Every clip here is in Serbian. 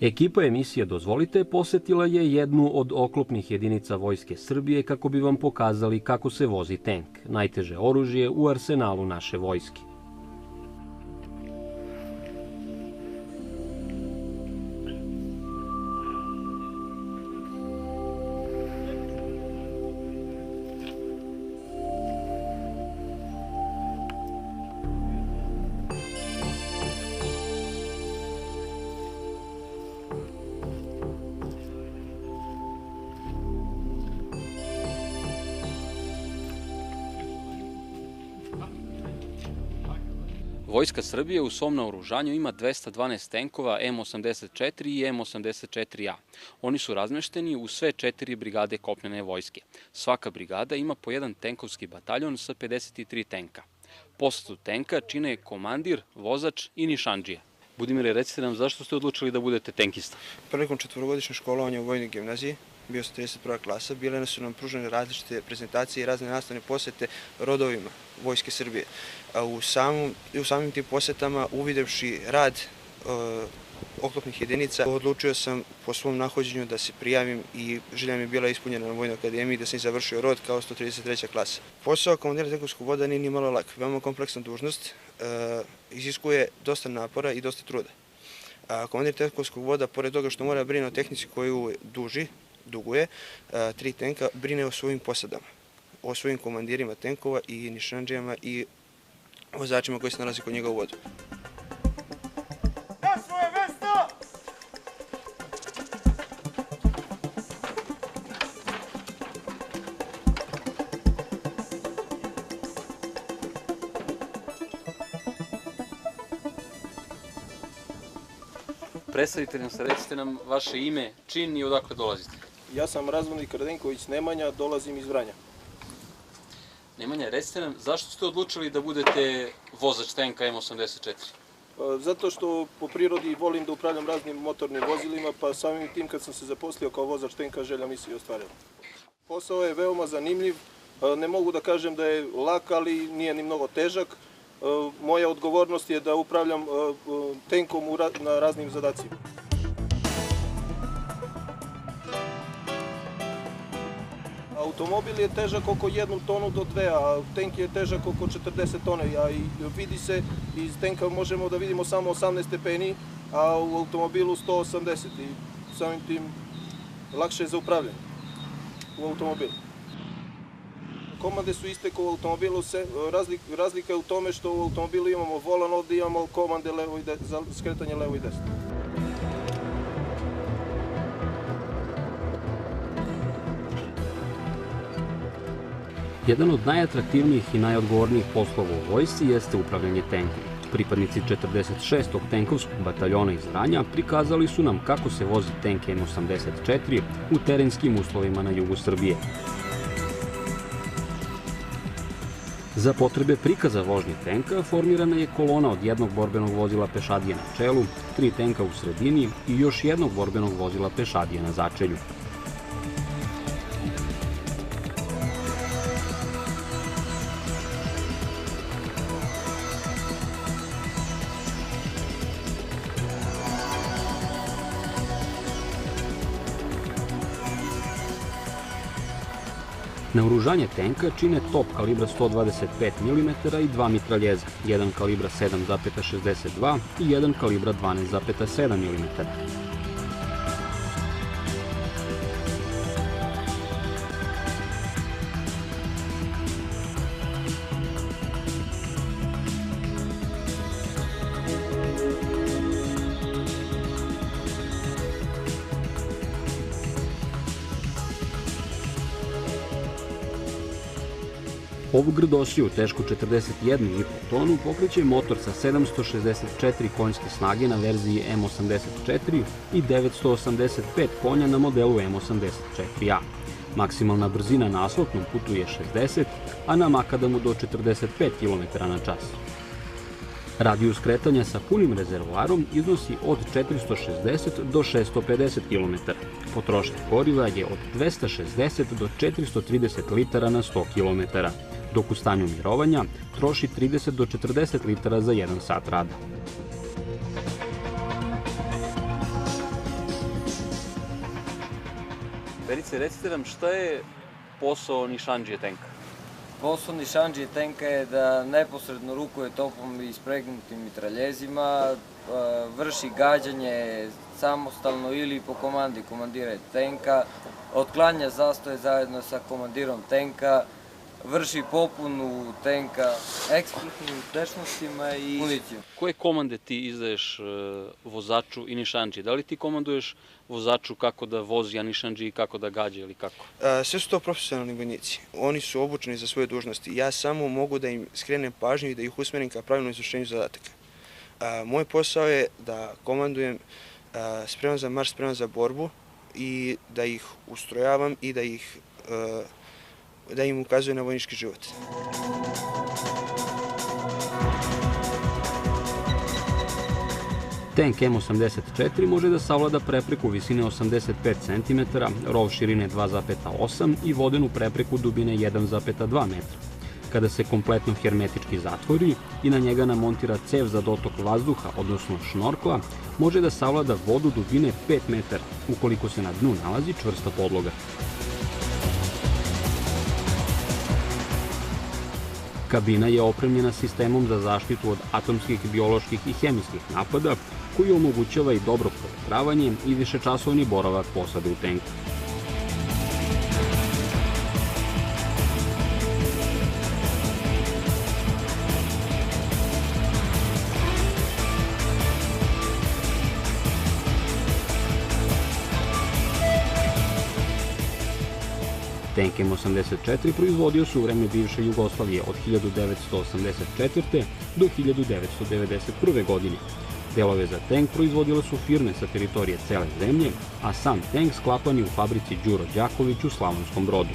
Ekipa emisije Dozvolite posetila je jednu od oklopnih jedinica Vojske Srbije kako bi vam pokazali kako se vozi tenk, najteže oružje u arsenalu naše vojske. Vojska Srbije u svom naoružanju ima 212 tenkova M84 i M84A. Oni su razmešteni u sve 4 brigade kopnene vojske. Svaka brigada ima po jedan tenkovski bataljon sa 53 tenka. Posadu tenka čine komandir, vozač i nišandžija. Budimire, recite nam zašto ste odlučili da budete tenkista? Prilikom četvorogodišnjeg školovanja u vojnoj gimnaziji, bio sam 31. klasa, bile su nam pružene različite prezentacije i razne nastavne posete rodovima Vojske Srbije. U samim tim posetama, uvidevši rad oklopnih jedinica, odlučio sam po svom nahođenju da se prijavim i želja mi je bila ispunjena na Vojnoj akademiji da sam završio rod kao 133. klasa. Posao komandira tenkovskog voda nije ni malo lak, veoma kompleksna dužnost, iziskuje dosta napora i dosta truda. Komandir tenkovskog voda, pored toga što mora brine o tehnici koju duguje, 3 tenka, brine o svojim posadama, o svojim komandirima tenkova i nišandžijama i vozačima koji se nalazi kod njega u vodu. Na svoje mesto! Predstavite nam se, recite nam vaše ime, čin i odakle dolazite. Ja sam razvodnik Radenković Nemanja, dolazim iz Vranja. Nemanja, recite nam zašto ste odlučili da budete vozač tenka M84? Zato što po prirodi volim da upravljam raznim motornim vozilima, pa samim tim kad sam se zaposlio kao vozač tenka, želja mi se i ostvarila. Posao je veoma zanimljiv, ne mogu da kažem da je lak, ali nije ni mnogo težak. Moja odgovornost je da upravljam tenkom na raznim zadacima. Automobil je težak oko 1 tonu do 2, a tenk je težak oko 40 tone. I vidi se, iz tenka možemo da vidimo samo 18 stepeni, a u automobilu 180 i samim tim lakše je za upravljanje u automobilu. Komande su iste kao u automobilu, razlika je u tome što u automobilu imamo volan, ovdje imamo komande za skretanje levo i desno. Jedan od najatraktivnijih i najodgovornijih poslova u vojsci jeste upravljanje tenkom. Pripadnici 46. tenkovskog bataljona iz Vranja prikazali su nam kako se vozi tenk M84 u terenskim uslovima na jugu Srbije. Za potrebe prikaza vožnje tenka formirana je kolona od jednog borbenog vozila pešadije na čelu, 3 tenka u sredini i još jednog borbenog vozila pešadije na začelju. Naoružanje tenka čine top kalibra 125 mm i 2 mitraljeza, jedan kalibra 7,62 i jedan kalibra 12,7 mm. Ovu grdosiju, tešku 41,5 tonu, pokreće motor sa 764 konjske snage na verziji M84 i 985 konja na modelu M84A. Maksimalna brzina na asfaltnom putu je 60, a na makadamu do 45 km/h. Radijus kretanja sa punim rezervoarom iznosi od 460 do 650 km. Potrošnja goriva je od 260 do 430 litara na 100 km, dok u stanju mirovanja troši 30 do 40 litara za 1 sat rada. Verice, recite nam šta je posao nišandžije tenka? Posao nišandžije tenka je da neposredno rukuje topom i spregnutim mitraljezima, vrši gađanje samostalno ili po komandi komandira tenka, otklanja zastoje zajedno sa komandirom tenka, vrši popunu tenka eksplozivnim tečnostima i municijom. Koje komande ti izdaješ vozaču i nišandži? Da li ti komanduješ vozaču kako da vozi, a nišandži kako da gađa ili kako? Sve su to profesionalni vojnici. Oni su obučeni za svoje dužnosti. Ja samo mogu da im skrenem pažnju i da ih usmerim ka pravilnom izvršenju zadataka. Moj posao je da komandujem spreman za marš, spreman za borbu i da ih ustrojavam i da im ukazuje na vojnički život. Tank M84 može da savlada prepreku visine 85 cm, rov širine 2,8 i vodenu prepreku dubine 1,2 metra. Kada se kompletno hermetički zatvori i na njega namontira cev za dotok vazduha, odnosno šnorkla, može da savlada vodu dubine 5 metara, ukoliko se na dnu nalazi čvrsta podloga. Kabina je opremljena sistemom za zaštitu od atomskih, bioloških i hemijskih napada, koji omogućava i dobro provetravanje i višečasovni boravak posade u tenku. Tank M84 proizvodio se u vreme bivše Jugoslavije od 1984. do 1991. godine. Delove za tank proizvodile su firme sa teritorije cele zemlje, a sam tank sklapan je u fabrici Đuro Đaković u Slavonskom Brodu.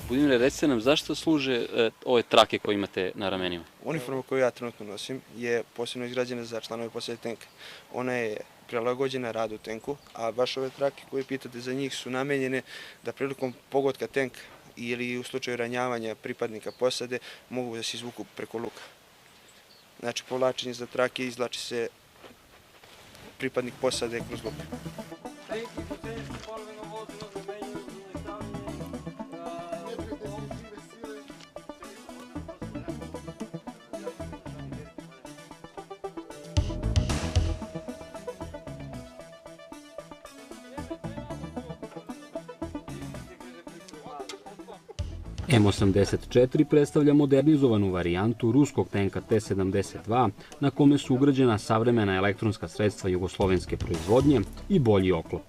Budimire, recite nam zašto služe ove trake koje imate na ramenima? Uniforma koju ja trenutno nosim je posebno izgrađena za članove posade tenka. Ona je prilagođena radu tenku, a baš ove trake koje pitate za njih su namenjene da prilikom pogotka tenka ili u slučaju ranjavanja pripadnika posade mogu da se izvuku preko luka. Znači, povlačenje za trake izvlači se pripadnik posade kroz luk. M84 predstavlja modernizovanu varijantu ruskog tenka T-72 na kome su ugrađena savremena elektronska sredstva jugoslovenske proizvodnje i bolji oklop.